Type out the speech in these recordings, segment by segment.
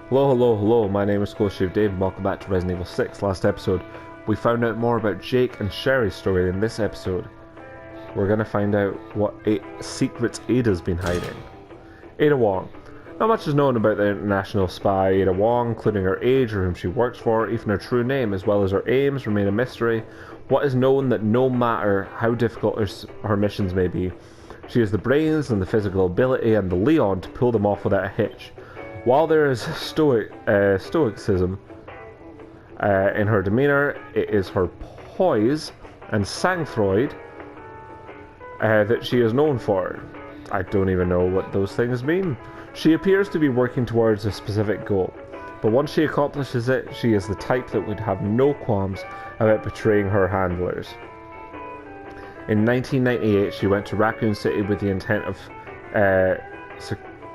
Hello, hello, hello, my name is Shave Dave and welcome back to Resident Evil 6. Last episode, we found out more about Jake and Sherry's story. In this episode, we're going to find out what secrets Ada's been hiding. Ada Wong. Not much is known about the international spy Ada Wong, including her age or whom she works for, even her true name, as well as her aims remain a mystery. What is known that no matter how difficult her missions may be, she has the brains and the physical ability and the Leon to pull them off without a hitch. While there is stoicism in her demeanor, it is her poise and sang-froid that she is known for. I don't even know what those things mean. She appears to be working towards a specific goal, but once she accomplishes it, she is the type that would have no qualms about betraying her handlers. In 1998, she went to Raccoon City with the intent of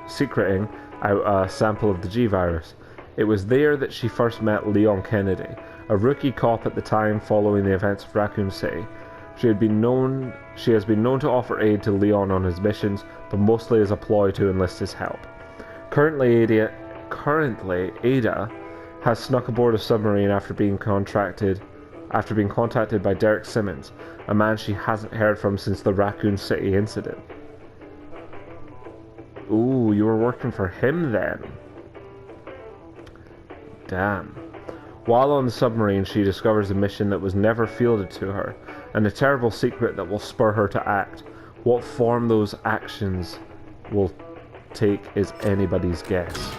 secreting out a sample of the G-Virus. It was there that she first met Leon Kennedy, a rookie cop at the time following the events of Raccoon City. She has been known to offer aid to Leon on his missions, but mostly as a ploy to enlist his help. Currently, Ada has snuck aboard a submarine after being contacted by Derek Simmons, a man she hasn't heard from since the Raccoon City incident. Ooh, you were working for him then. Damn. While on the submarine, she discovers a mission that was never fielded to her, and a terrible secret that will spur her to act. What form those actions will take is anybody's guess.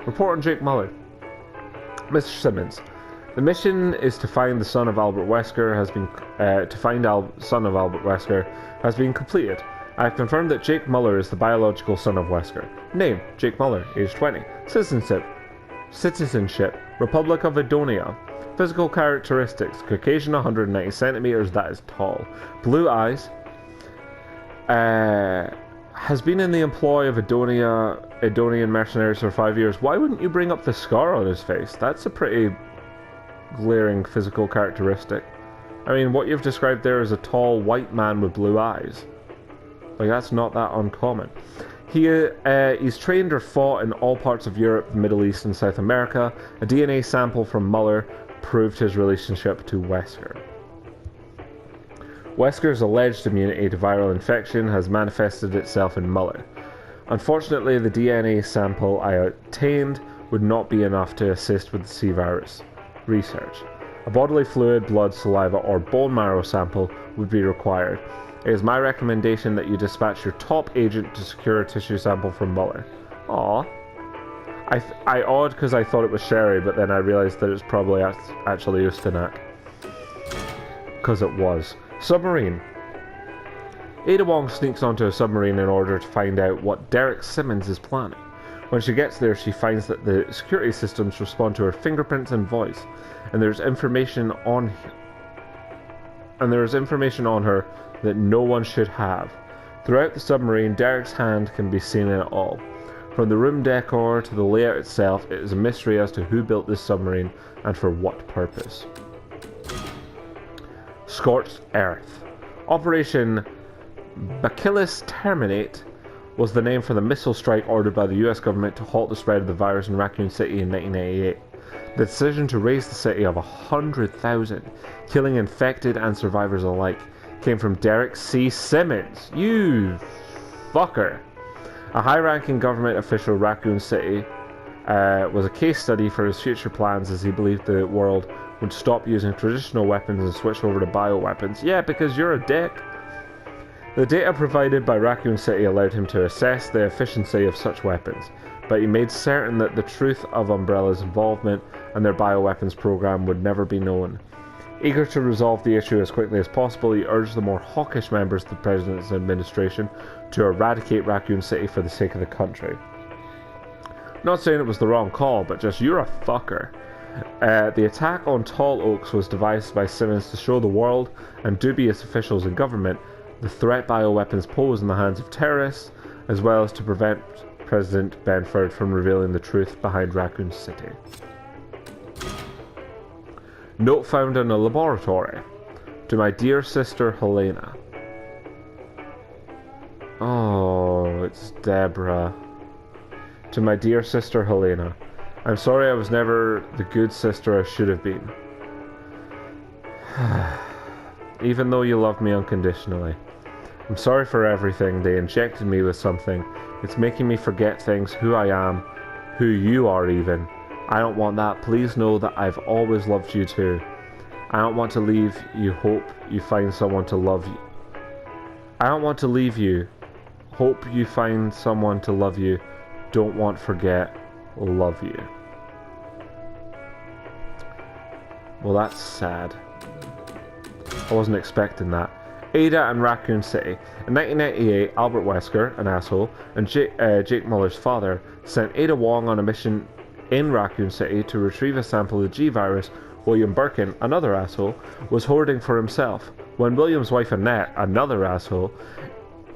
Report on Jake Muller. Mr. Simmons. The mission is to find the son of Albert Wesker has been completed. I have confirmed that Jake Muller is the biological son of Wesker. Name, Jake Muller, age 20. Citizenship, Republic of Edonia. Physical characteristics, Caucasian 190 centimeters, that is tall. Blue eyes. Has been in the employ of Edonian mercenaries for 5 years. Why wouldn't you bring up the scar on his face? That's a pretty glaring physical characteristic. I mean, what you've described there is a tall white man with blue eyes. Like, that's not that uncommon. He's trained or fought in all parts of Europe, the Middle East, and South America. A DNA sample from Muller proved his relationship to Wesker. Wesker's alleged immunity to viral infection has manifested itself in Muller. Unfortunately, the DNA sample I obtained would not be enough to assist with the C-virus research. A bodily fluid, blood, saliva, or bone marrow sample would be required. It is my recommendation that you dispatch your top agent to secure a tissue sample from Muller. Aww. I awed because I thought it was Sherry, but then I realized that it's probably actually Ustanak. Because it was. Submarine. Ada Wong sneaks onto a submarine in order to find out what Derek Simmons is planning. When she gets there, she finds that the security systems respond to her fingerprints and voice, and there is information on her that no one should have. Throughout the submarine, Derek's hand can be seen in it all. From the room decor to the layout itself, it is a mystery as to who built this submarine and for what purpose. Scorched Earth. Operation Bacillus Terminate was the name for the missile strike ordered by the US government to halt the spread of the virus in Raccoon City in 1998. The decision to raise the city of 100,000, killing infected and survivors alike, came from Derek C. Simmons. You fucker. A high-ranking government official, Raccoon City was a case study for his future plans, as he believed the world would stop using traditional weapons and switch over to bioweapons. Yeah, because you're a dick. The data provided by Raccoon City allowed him to assess the efficiency of such weapons, but he made certain that the truth of Umbrella's involvement and their bioweapons program would never be known. Eager to resolve the issue as quickly as possible, he urged the more hawkish members of the President's administration to eradicate Raccoon City for the sake of the country. Not saying it was the wrong call, but just you're a fucker. The attack on Tall Oaks was devised by Simmons to show the world and dubious officials in government the threat bioweapons pose in the hands of terrorists, as well as to prevent President Benford from revealing the truth behind Raccoon City. Note found in a laboratory. To my dear sister Helena. Oh, it's Deborah. To my dear sister Helena. I'm sorry I was never the good sister I should have been. Even though you love me unconditionally. I'm sorry for everything. They injected me with something. It's making me forget things, who I am, who you are even. I don't want that. Please know that I've always loved you too. I don't want to leave you. Hope you find someone to love you. I don't want to leave you. Hope you find someone to love you. Don't want forget. Love you. Well, that's sad. I wasn't expecting that. Ada and Raccoon City. In 1998, Albert Wesker, an asshole, and Jake Muller's father sent Ada Wong on a mission in Raccoon City to retrieve a sample of the G-Virus William Birkin, another asshole, was hoarding for himself. When William's wife Annette, another asshole,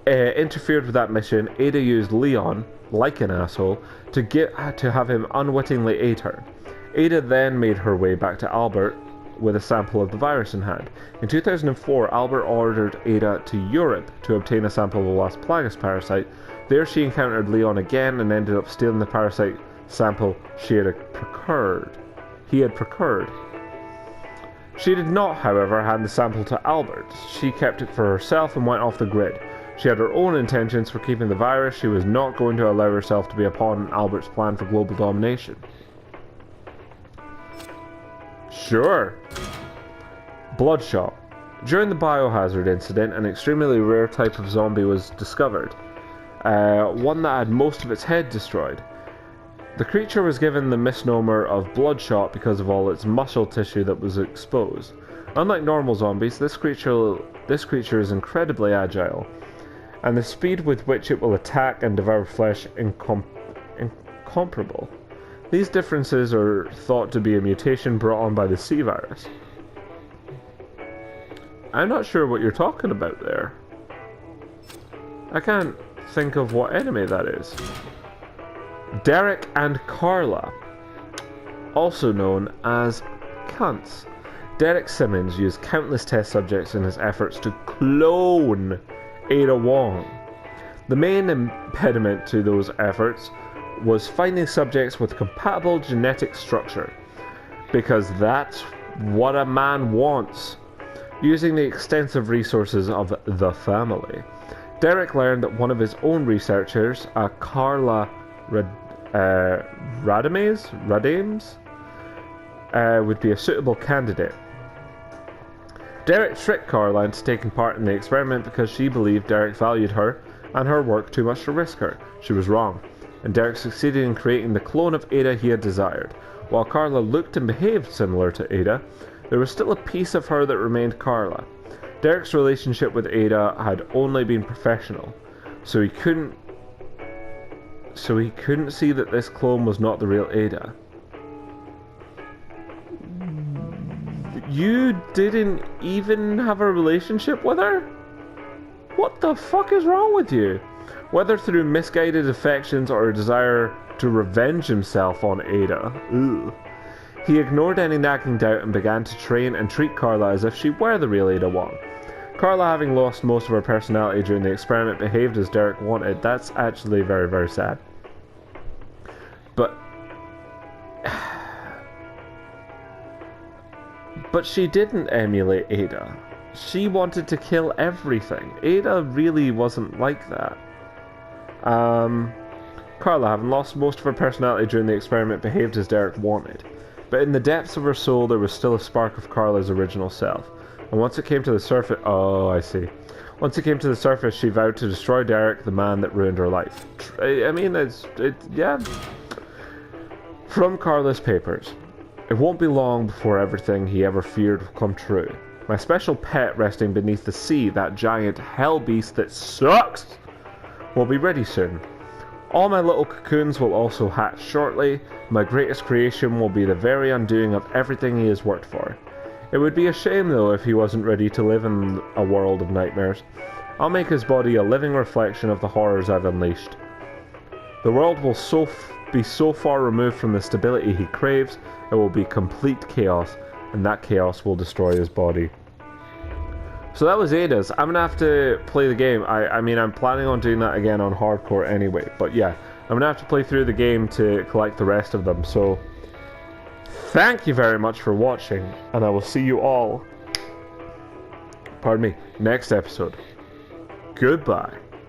interfered with that mission, Ada used Leon, like an asshole, to have him unwittingly aid her. Ada then made her way back to Albert with a sample of the virus in hand. In 2004, Albert ordered Ada to Europe to obtain a sample of the Las Plagas parasite. There she encountered Leon again and ended up stealing the parasite sample he had procured. She did not, however, hand the sample to Albert. She kept it for herself and went off the grid. She had her own intentions for keeping the virus. She was not going to allow herself to be a pawn in Albert's plan for global domination. Sure. Bloodshot. During the biohazard incident, an extremely rare type of zombie was discovered. One that had most of its head destroyed. The creature was given the misnomer of Bloodshot because of all its muscle tissue that was exposed. Unlike normal zombies, this creature is incredibly agile, and the speed with which it will attack and devour flesh incomparable. These differences are thought to be a mutation brought on by the C virus. I'm not sure what you're talking about there. I can't think of what enemy that is. Derek and Carla, also known as cunts. Derek Simmons used countless test subjects in his efforts to clone Ada Wong. The main impediment to those efforts was finding subjects with compatible genetic structure, because that's what a man wants. Using the extensive resources of the family, Derek learned that one of his own researchers, Carla Radames, would be a suitable candidate. Derek tricked Carla into taking part in the experiment because she believed Derek valued her and her work too much to risk her. She was wrong, and Derek succeeded in creating the clone of Ada he had desired. While Carla looked and behaved similar to Ada, there was still a piece of her that remained Carla. Derek's relationship with Ada had only been professional, so he couldn't see that this clone was not the real Ada. You didn't even have a relationship with her? What the fuck is wrong with you? Whether through misguided affections or a desire to revenge himself on Ada, he ignored any nagging doubt and began to train and treat Carla as if she were the real Ada Wong. Carla, having lost most of her personality during the experiment, behaved as Derek wanted. That's actually very, very sad. But she didn't emulate Ada. She wanted to kill everything. Ada really wasn't like that. Carla, having lost most of her personality during the experiment, behaved as Derek wanted. But in the depths of her soul, there was still a spark of Carla's original self. And once it came to the surface... Oh, I see. Once it came to the surface, she vowed to destroy Derek, the man that ruined her life. I mean, yeah. From Carla's papers. It won't be long before everything he ever feared will come true. My special pet resting beneath the sea, that giant hell beast that sucks, will be ready soon. All my little cocoons will also hatch shortly. My greatest creation will be the very undoing of everything he has worked for. It would be a shame, though, if he wasn't ready to live in a world of nightmares. I'll make his body a living reflection of the horrors I've unleashed. The world will be so far removed from the stability he craves, it will be complete chaos, and that chaos will destroy his body. So that was Ada's. I'm going to have to play the game. I mean, I'm planning on doing that again on hardcore anyway. But yeah, I'm gonna have to play through the game to collect the rest of them, so thank you very much for watching, and I will see you all, pardon me, next episode. Goodbye.